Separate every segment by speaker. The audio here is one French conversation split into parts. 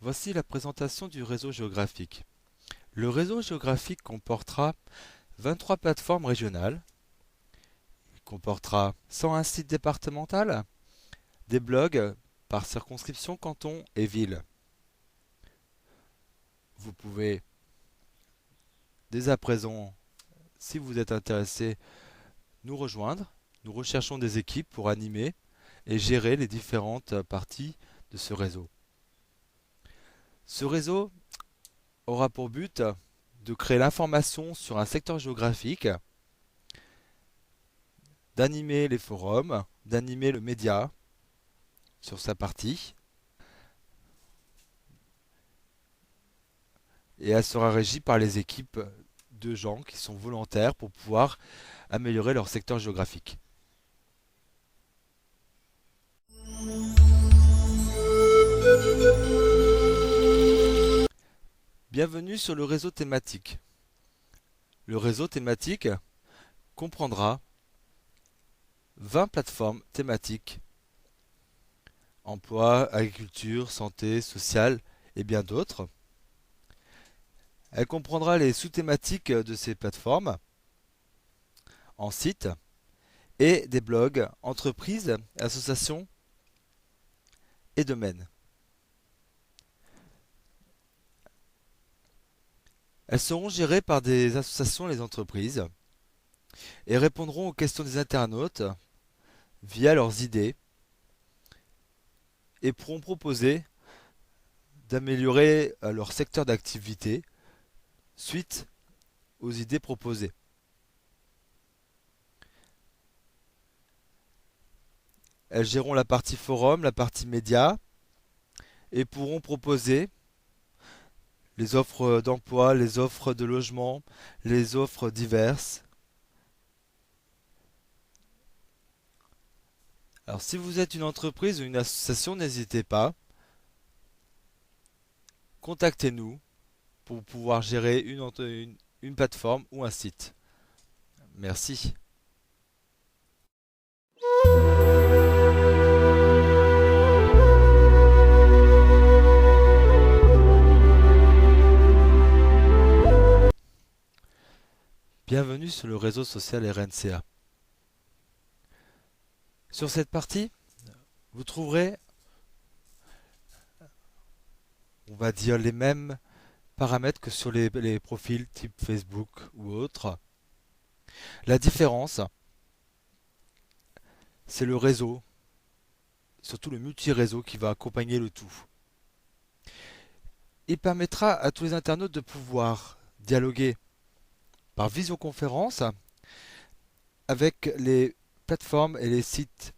Speaker 1: Voici la présentation du réseau géographique. Le réseau géographique comportera 23 plateformes régionales. Il comportera 101 sites départementaux, des blogs par circonscription, canton et ville. Vous pouvez dès à présent, si vous êtes intéressé, nous rejoindre. Nous recherchons des équipes pour animer et gérer les différentes parties de ce réseau. Ce réseau aura pour but de créer l'information sur un secteur géographique, d'animer les forums, d'animer le média sur sa partie, et elle sera régie par les équipes de gens qui sont volontaires pour pouvoir améliorer leur secteur géographique. Bienvenue sur le réseau thématique. Le réseau thématique comprendra 20 plateformes thématiques: emploi, agriculture, santé, social et bien d'autres. Elle comprendra les sous-thématiques de ces plateformes en site et des blogs, entreprises, associations et domaines. Elles seront gérées par des associations et des entreprises et répondront aux questions des internautes via leurs idées et pourront proposer d'améliorer leur secteur d'activité suite aux idées proposées. Elles géreront la partie forum, la partie média et pourront proposer les offres d'emploi, les offres de logement, les offres diverses. Alors si vous êtes une entreprise ou une association, n'hésitez pas, contactez-nous pour pouvoir gérer une plateforme ou un site. Merci. Bienvenue sur le réseau social RNCA. Sur cette partie, vous trouverez, on va dire, les mêmes paramètres que sur les profils type Facebook ou autres. La différence, c'est le réseau, surtout le multi-réseau qui va accompagner le tout. Il permettra à tous les internautes de pouvoir dialoguer par visioconférence avec les plateformes et les sites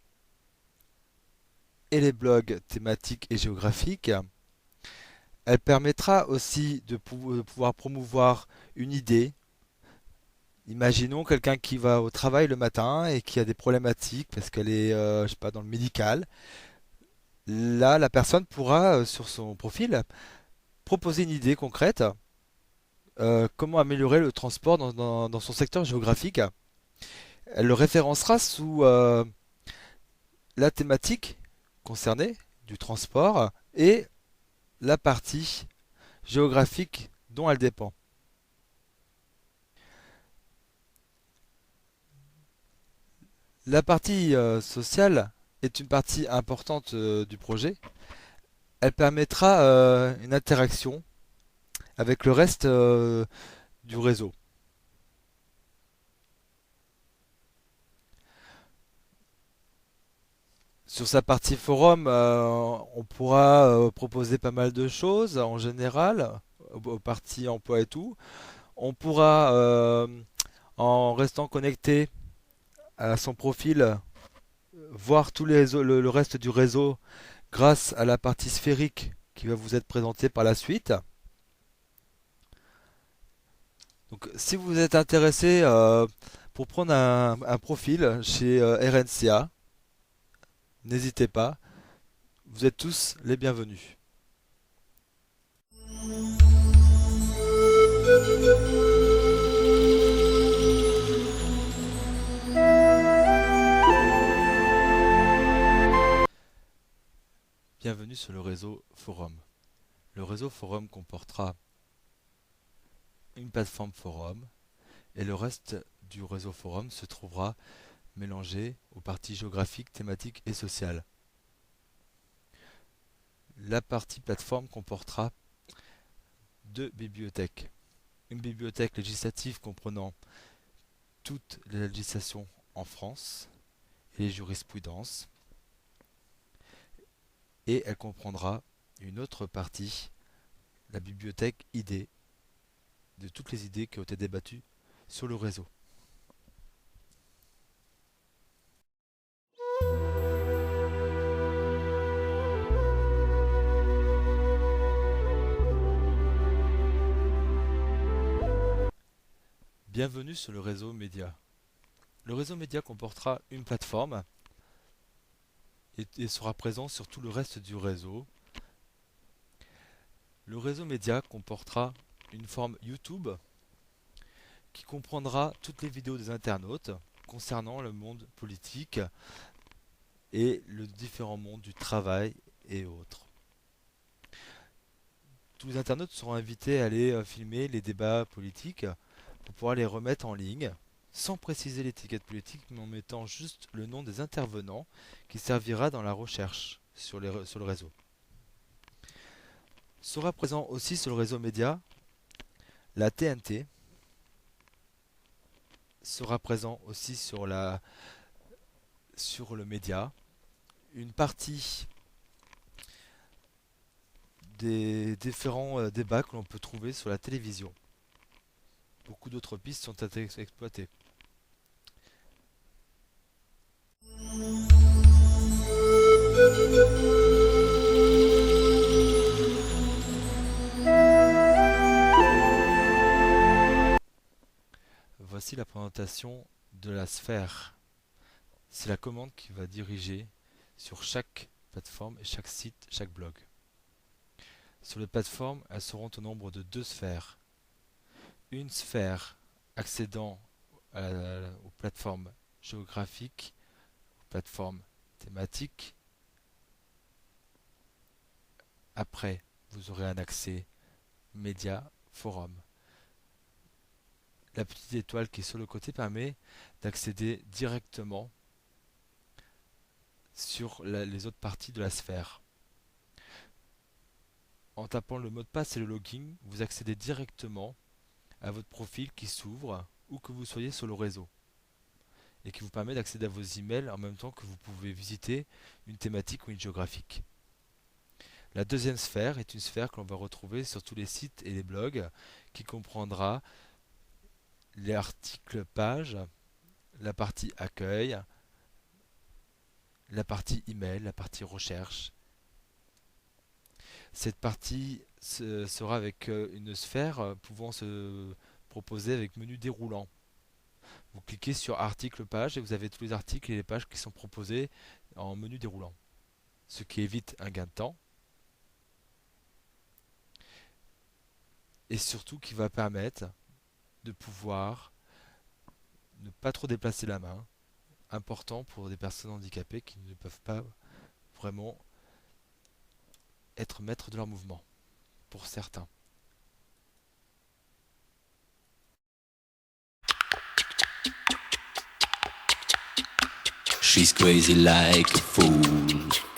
Speaker 1: et les blogs thématiques et géographiques. Elle permettra aussi de pouvoir promouvoir une idée. Imaginons quelqu'un qui va au travail le matin et qui a des problématiques parce qu'elle est, je sais pas, dans le médical. Là, la personne pourra, sur son profil, proposer une idée concrète, comment améliorer le transport dans son secteur géographique. Elle le référencera sous la thématique concernée du transport et la partie géographique dont elle dépend. La partie sociale est une partie importante du projet. Elle permettra une interaction avec le reste du réseau. Sur sa partie forum, on pourra proposer pas mal de choses en général, aux parties emploi et tout. On pourra, en restant connecté à son profil, voir le reste du réseau grâce à la partie sphérique qui va vous être présentée par la suite. Donc, si vous êtes intéressé pour prendre un profil chez RNCA, n'hésitez pas, vous êtes tous les bienvenus. Bienvenue sur le réseau Forum. Le réseau forum comportera une plateforme forum et le reste du réseau forum se trouvera mélangé aux parties géographiques, thématiques et sociales. La partie plateforme comportera deux bibliothèques. Une bibliothèque législative comprenant toute la législation en France et les jurisprudences, et elle comprendra une autre partie, la bibliothèque idées, de toutes les idées qui ont été débattues sur le réseau. Bienvenue sur le réseau média. Le réseau média comportera une plateforme et sera présent sur tout le reste du réseau. Le réseau média comportera une forme YouTube qui comprendra toutes les vidéos des internautes concernant le monde politique et le différent monde du travail et autres. Tous les internautes seront invités à aller filmer les débats politiques pour pouvoir les remettre en ligne, sans préciser l'étiquette politique, mais en mettant juste le nom des intervenants qui servira dans la recherche sur le réseau. Sera présent aussi sur le réseau média la TNT, sera présent aussi sur le média, une partie des différents débats que l'on peut trouver sur la télévision. Beaucoup d'autres pistes sont à exploiter. Voici la présentation de la sphère. C'est la commande qui va diriger sur chaque plateforme et chaque site, chaque blog. Sur les plateformes, elles seront au nombre de deux sphères. Une sphère accédant aux plateformes géographiques, aux plateformes thématiques. Après, vous aurez un accès média, forum. La petite étoile qui est sur le côté permet d'accéder directement sur les autres parties de la sphère. En tapant le mot de passe et le login, vous accédez directement à votre profil qui s'ouvre où que vous soyez sur le réseau et qui vous permet d'accéder à vos emails en même temps que vous pouvez visiter une thématique ou une géographique. La deuxième sphère est une sphère que l'on va retrouver sur tous les sites et les blogs qui comprendra les articles pages, la partie accueil, la partie email, la partie recherche. Cette partie sera avec une sphère pouvant se proposer avec menu déroulant. Vous cliquez sur article page et vous avez tous les articles et les pages qui sont proposés en menu déroulant. Ce qui évite un gain de temps et surtout qui va permettre de pouvoir ne pas trop déplacer la main, important pour des personnes handicapées qui ne peuvent pas vraiment être maîtres de leur mouvement, pour certains.
Speaker 2: She's crazy like a fool.